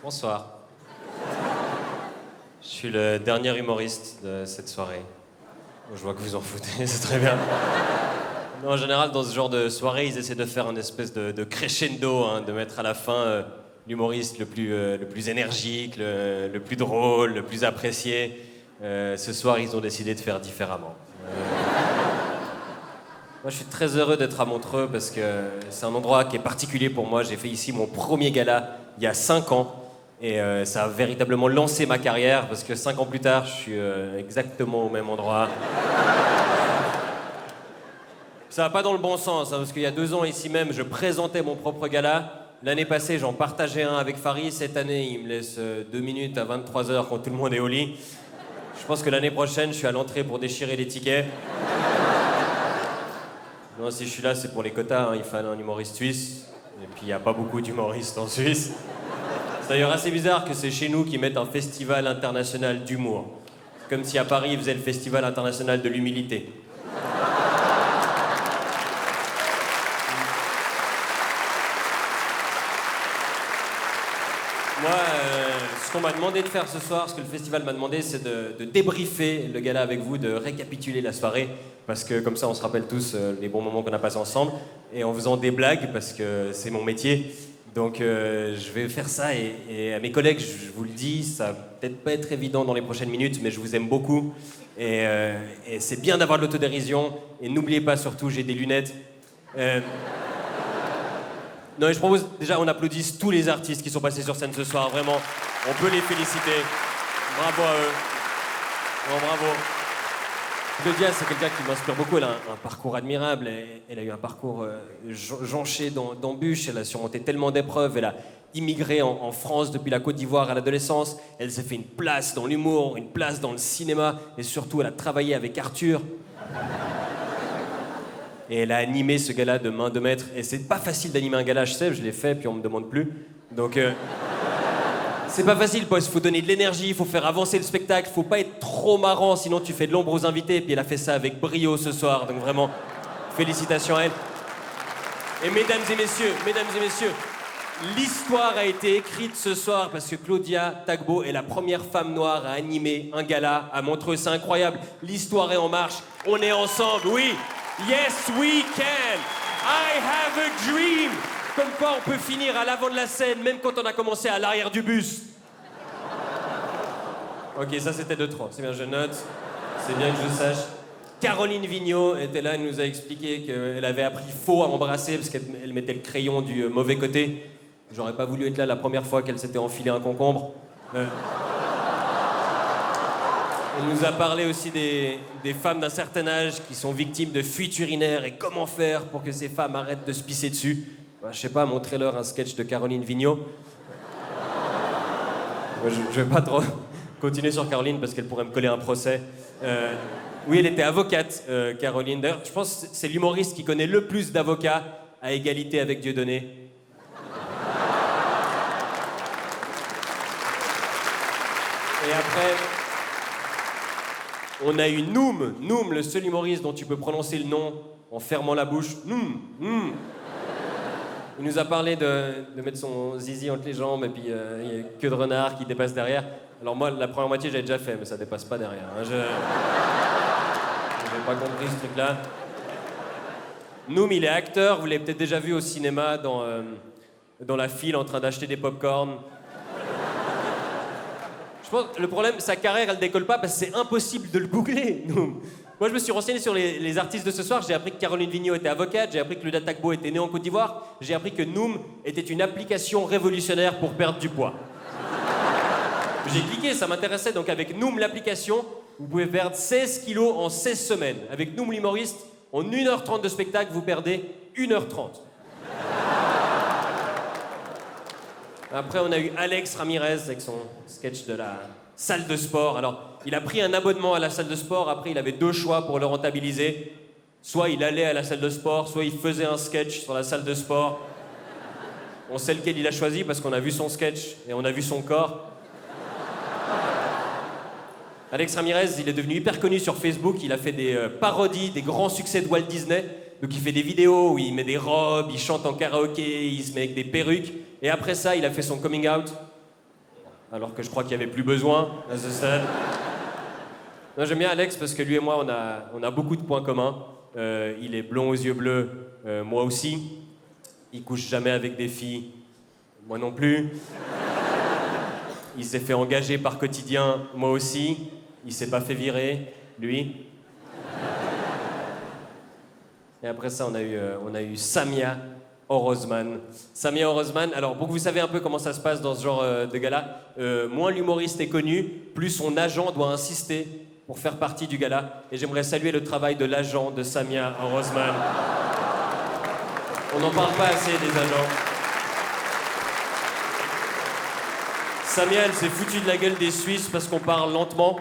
Bonsoir. Je suis le dernier humoriste de cette soirée. Je vois que vous en foutez, c'est très bien. Non, en général, dans ce genre de soirée, ils essaient de faire une espèce de crescendo, hein, de mettre à la fin l'humoriste le plus énergique, le plus drôle, le plus apprécié. Ce soir, ils ont décidé de faire différemment. Moi, je suis très heureux d'être à Montreux parce que c'est un endroit qui est particulier pour moi. J'ai fait ici mon premier gala il y a 5 ans et ça a véritablement lancé ma carrière parce que 5 ans plus tard, je suis exactement au même endroit. Ça va pas dans le bon sens, hein, parce qu'il y a 2 ans ici même, je présentais mon propre gala. L'année passée, j'en partageais un avec Farid. Cette année, il me laisse 2 minutes à 23h quand tout le monde est au lit. Je pense que l'année prochaine, je suis à l'entrée pour déchirer les tickets. Non, si je suis là, c'est pour les quotas, hein. Il fallait un humoriste suisse. Et puis, il n'y a pas beaucoup d'humoristes en Suisse. C'est d'ailleurs assez bizarre que c'est chez nous qu'ils mettent un festival international d'humour. C'est comme si à Paris, ils faisaient le festival international de l'humilité. Moi, ce qu'on m'a demandé de faire ce soir, ce que le festival m'a demandé, c'est de débriefer le gala avec vous, de récapituler la soirée, parce que comme ça, on se rappelle tous les bons moments qu'on a passés ensemble, et en faisant des blagues, parce que c'est mon métier. Donc, je vais faire ça, et à mes collègues, je vous le dis, ça va peut-être pas être évident dans les prochaines minutes, mais je vous aime beaucoup, et c'est bien d'avoir de l'autodérision, et n'oubliez pas surtout, j'ai des lunettes. Non, et je propose, déjà, on applaudisse tous les artistes qui sont passés sur scène ce soir, vraiment. On peut les féliciter. Bravo à eux. Bon, bravo. Claudia, c'est quelqu'un qui m'inspire beaucoup. Elle a un parcours admirable. Elle a eu un parcours jonché d'embûches. Elle a surmonté tellement d'épreuves. Elle a immigré en France depuis la Côte d'Ivoire à l'adolescence. Elle s'est fait une place dans l'humour, une place dans le cinéma. Et surtout, elle a travaillé avec Arthur. Et elle a animé ce gala de main de maître. Et c'est pas facile d'animer un gala, je sais, je l'ai fait, puis on me demande plus. Donc, c'est pas facile, il faut donner de l'énergie, il faut faire avancer le spectacle, faut pas être trop marrant, sinon tu fais de l'ombre aux invités. Et puis elle a fait ça avec brio ce soir, donc vraiment, félicitations à elle. Et mesdames et messieurs, l'histoire a été écrite ce soir parce que Claudia Tagbo est la première femme noire à animer un gala à Montreux. C'est incroyable, l'histoire est en marche, on est ensemble, oui. Yes, we can. I have a dream. Comme quoi, on peut finir à l'avant de la scène, même quand on a commencé à l'arrière du bus. Ok, ça c'était de trop. C'est bien, je note. C'est bien que je sache. Caroline Vigneault était là, elle nous a expliqué qu'elle avait appris faux à embrasser parce qu'elle mettait le crayon du mauvais côté. J'aurais pas voulu être là la première fois qu'elle s'était enfilé un concombre. Elle nous a parlé aussi des femmes d'un certain âge qui sont victimes de fuites urinaires et comment faire pour que ces femmes arrêtent de se pisser dessus. Bah, je sais pas, montrez-leur un sketch de Caroline Vigneault. Je vais pas trop continuer sur Caroline parce qu'elle pourrait me coller un procès. Oui, elle était avocate, Caroline. D'ailleurs, je pense que c'est l'humoriste qui connaît le plus d'avocats à égalité avec Dieudonné. Et après... on a eu Noum, le seul humoriste dont tu peux prononcer le nom en fermant la bouche. Noum. Il nous a parlé de mettre son zizi entre les jambes et puis il y a queue de renard qui dépasse derrière. Alors moi, la première moitié, j'avais déjà fait, mais ça dépasse pas derrière. Hein. J'ai pas compris ce truc-là. Noum, il est acteur. Vous l'avez peut-être déjà vu au cinéma dans la file en train d'acheter des pop-corn. Je pense que le problème, sa carrière, elle décolle pas parce que c'est impossible de le googler. Moi, je me suis renseigné sur les artistes de ce soir. J'ai appris que Caroline Vigneault était avocate. J'ai appris que Claudia Tagbo était née en Côte d'Ivoire. J'ai appris que Noum était une application révolutionnaire pour perdre du poids. J'ai cliqué, ça m'intéressait. Donc avec Noum, l'application, vous pouvez perdre 16 kilos en 16 semaines. Avec Noum, l'humoriste, en 1h30 de spectacle, vous perdez 1h30. Après, on a eu Alex Ramirez avec son sketch de la salle de sport. Alors, il a pris un abonnement à la salle de sport. Après, il avait 2 choix pour le rentabiliser. Soit il allait à la salle de sport, soit il faisait un sketch sur la salle de sport. On sait lequel il a choisi parce qu'on a vu son sketch et on a vu son corps. Alex Ramirez, il est devenu hyper connu sur Facebook. Il a fait des parodies des grands succès de Walt Disney. Donc il fait des vidéos où il met des robes, il chante en karaoké, il se met avec des perruques. Et après ça, il a fait son coming out. alors que je crois qu'il n'y avait plus besoin à ce stade. Non, j'aime bien Alex parce que lui et moi, on a beaucoup de points communs. Il est blond aux yeux bleus, moi aussi. Il couche jamais avec des filles, moi non plus. Il s'est fait engager par Quotidien, moi aussi. Il s'est pas fait virer, lui. Et après ça, on a eu Samia Orozman. Samia Orozman, alors pour que vous savez un peu comment ça se passe dans ce genre de gala, moins l'humoriste est connu, plus son agent doit insister pour faire partie du gala. Et j'aimerais saluer le travail de l'agent de Samia Orozman. On n'en parle pas assez des agents. Samia, elle s'est foutue de la gueule des Suisses parce qu'on parle lentement.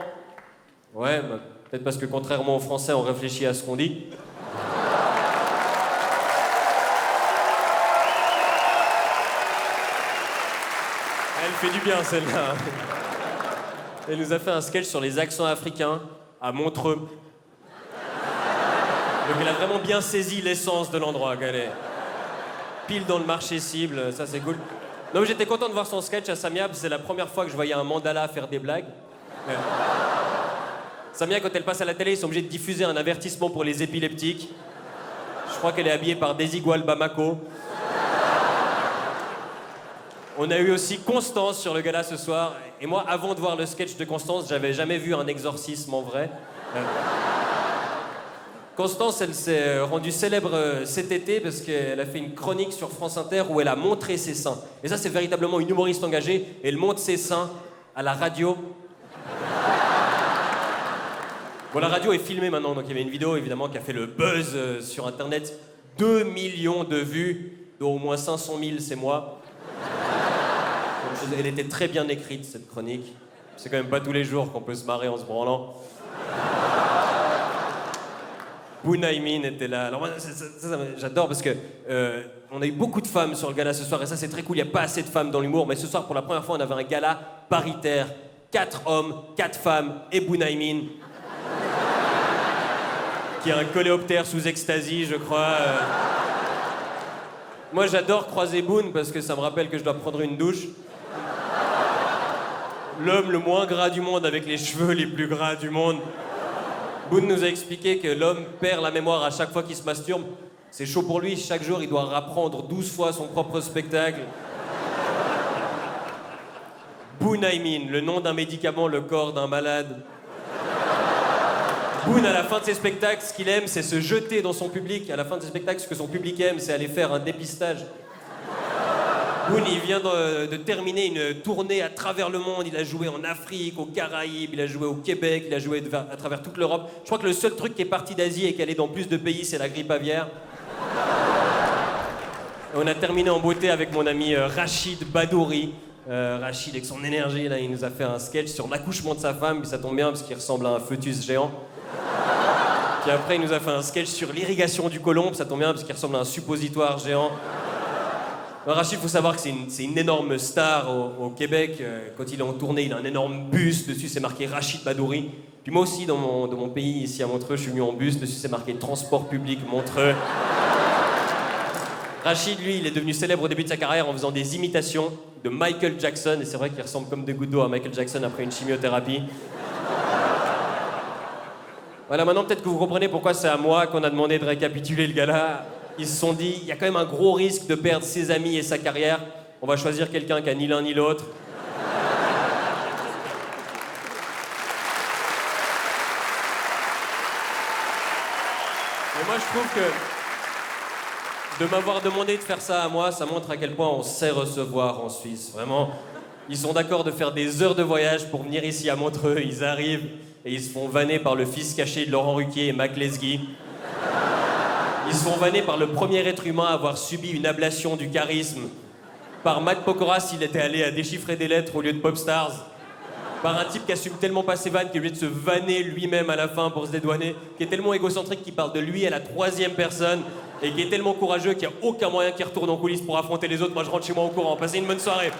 Ouais, bah, peut-être parce que contrairement aux Français, on réfléchit à ce qu'on dit. Elle fait du bien, celle-là. Elle nous a fait un sketch sur les accents africains à Montreux. Donc elle a vraiment bien saisi l'essence de l'endroit, qu'elle est pile dans le marché cible, ça c'est cool. Non, mais j'étais content de voir son sketch à Samia, c'est la première fois que je voyais un mandala faire des blagues. Samia, quand elle passe à la télé, ils sont obligés de diffuser un avertissement pour les épileptiques. Je crois qu'elle est habillée par Desigual Bamako. On a eu aussi Constance sur le gala ce soir. Et moi, avant de voir le sketch de Constance, j'avais jamais vu un exorcisme en vrai. Constance, elle s'est rendue célèbre cet été parce qu'elle a fait une chronique sur France Inter où elle a montré ses seins. Et ça, c'est véritablement une humoriste engagée. Elle montre ses seins à la radio. Bon, la radio est filmée maintenant, donc il y avait une vidéo évidemment qui a fait le buzz sur Internet. 2 millions de vues, dont au moins 500 000, c'est moi. Elle était très bien écrite, cette chronique. C'est quand même pas tous les jours qu'on peut se marrer en se branlant. Bunaimin était là. Alors moi, j'adore parce que on a eu beaucoup de femmes sur le gala ce soir et ça c'est très cool. Il n'y a pas assez de femmes dans l'humour, mais ce soir pour la première fois on avait un gala paritaire. 4 hommes, 4 femmes et Bunaimin. Qui a un coléoptère sous ecstasy, je crois. Moi j'adore croiser Boone parce que ça me rappelle que je dois prendre une douche. L'homme le moins gras du monde avec les cheveux les plus gras du monde. Boone nous a expliqué que l'homme perd la mémoire à chaque fois qu'il se masturbe. C'est chaud pour lui, chaque jour il doit rapprendre 12 fois son propre spectacle. Bunaimin, le nom d'un médicament, le corps d'un malade. Boone, à la fin de ses spectacles, ce qu'il aime, c'est se jeter dans son public. À la fin de ses spectacles, ce que son public aime, c'est aller faire un dépistage. Boone, il vient de terminer une tournée à travers le monde. Il a joué en Afrique, aux Caraïbes, il a joué au Québec, il a joué à travers toute l'Europe. Je crois que le seul truc qui est parti d'Asie et qui est allé dans plus de pays, c'est la grippe aviaire. Et on a terminé en beauté avec mon ami Rachid Badouri. Rachid, avec son énergie, là, il nous a fait un sketch sur l'accouchement de sa femme, puis ça tombe bien parce qu'il ressemble à un fœtus géant. Puis après, il nous a fait un sketch sur l'irrigation du côlon, puis ça tombe bien parce qu'il ressemble à un suppositoire géant. Rachid, il faut savoir que c'est une énorme star au Québec. Quand il est en tournée, il a un énorme bus. Dessus, c'est marqué Rachid Badouri. Puis moi aussi, dans mon pays, ici à Montreux, je suis venu en bus. Dessus, c'est marqué Transport public Montreux. Rachid, lui, il est devenu célèbre au début de sa carrière en faisant des imitations de Michael Jackson. Et c'est vrai qu'il ressemble comme des gouttes d'eau à Michael Jackson après une chimiothérapie. Voilà, maintenant, peut-être que vous comprenez pourquoi c'est à moi qu'on a demandé de récapituler le gala. Ils se sont dit, il y a quand même un gros risque de perdre ses amis et sa carrière. On va choisir quelqu'un qui a ni l'un ni l'autre. Et moi, je trouve que de m'avoir demandé de faire ça à moi, ça montre à quel point on sait recevoir en Suisse. Vraiment, ils sont d'accord de faire des heures de voyage pour venir ici à Montreux. Ils arrivent et ils se font vanner par le fils caché de Laurent Ruquier et Mac Lesguy. Ils se font vanner par le premier être humain à avoir subi une ablation du charisme. Par Matt Pokora s'il était allé à déchiffrer des lettres au lieu de Popstars. Par un type qui assume tellement pas ses vannes qu'il est obligé de se vanner lui-même à la fin pour se dédouaner. Qui est tellement égocentrique qu'il parle de lui à la 3e personne. Et qui est tellement courageux qu'il n'y a aucun moyen qu'il retourne en coulisses pour affronter les autres. Moi je rentre chez moi au courant. Passez une bonne soirée.